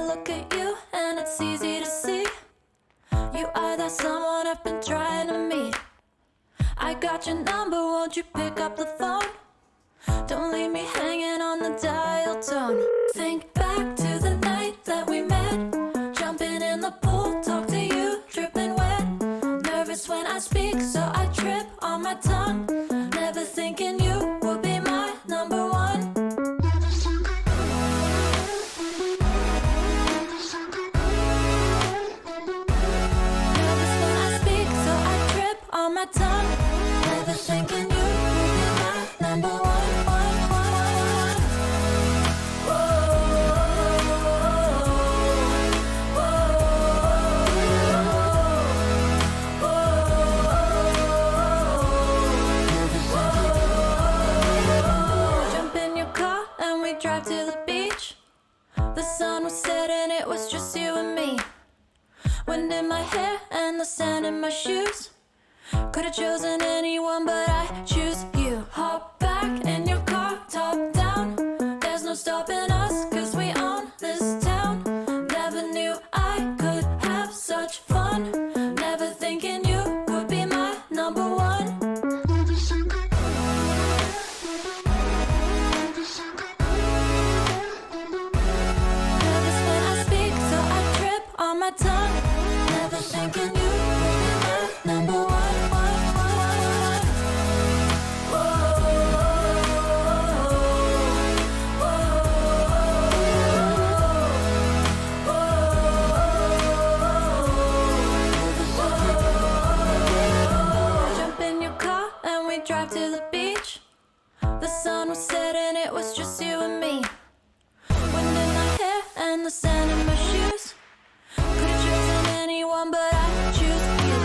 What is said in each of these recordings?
look at you and it's easy to see. You are that someone I've been trying to meet. I got your number, won't you pick up the phone? Don't leave me hanging on the dial tone. Think back to the night that we met, jumping in the pool, talk to you, dripping wet. Nervous when I speak, so I trip on my tongue. Never thinking you would be my number one. Nervous when I speak, so I trip on my tongue. Never thinking you would be my number one. Drive to the beach. The sun was setting, it was just you and me. Wind in my hair and the sand in my shoes. Could've chosen anyone, but I choose you. Hop back in your car, top down. There's no stopping us, 'cause we own this town. Never knew I could have such fun. Never thinking you would be my number one. My tongue, never thinking you would be my number one. Jump in your car and we drive to the beach. The sun was setting, it was just you and me. Wind in my hair and the sand in my shoes. Could've chosen anyone, but I choose you.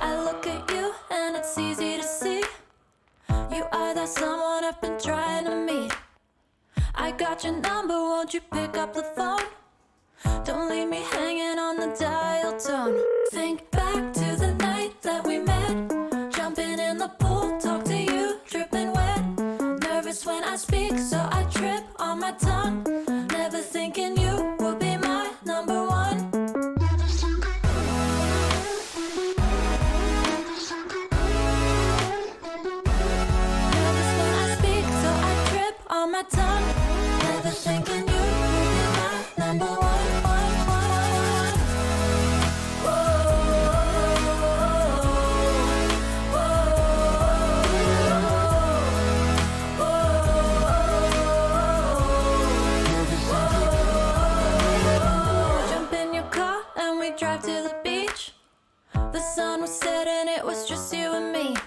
I look at you and it's easy to see. You are that someone I've been trying to meet. I got your number, won't you pick up the phone? Don't leave me hanging on the dial tone. Think back to the night that we met, jumping in the pool, talk to you, dripping wet. Nervous when I speak, so I trip on my tongue. Never thinking you would be my number one. Nervous when I speak, so I trip on my tongue. Never thinking you would be my number one. Drive to the beach. The sun was setting, it was just you and me.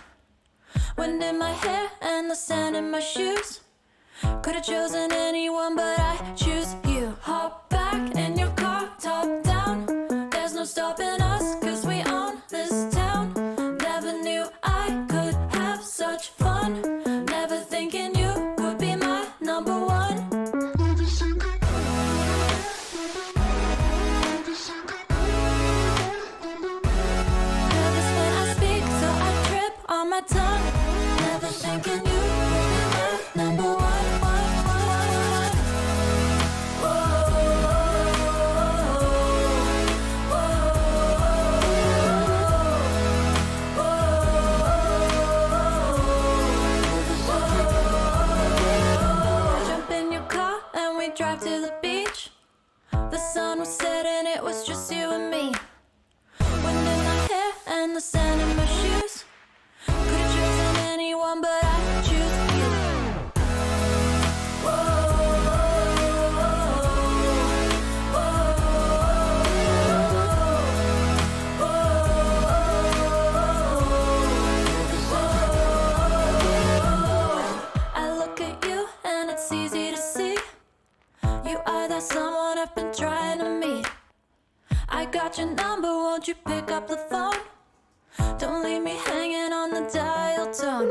Wind in my hair and the sand in my shoes. Could've chosen anyone, but I choose you. Hop back in your car, top down. There's no stopping us, 'cause we own this town. Never knew I could have such fun. Never thinking you would be my number one. On my tongue, never thinking you would be my number one. Jump in your car and we drive to the beach. The sun was setting, it was just you and me. Wind in my hair and the sand in my shoes. Could've chosen anyone, but I choose you. I look at you and it's easy to see. You are that someone I've been trying to meet. I got your number, won't you pick up the phone? Don't leave me hanging on the dial tone.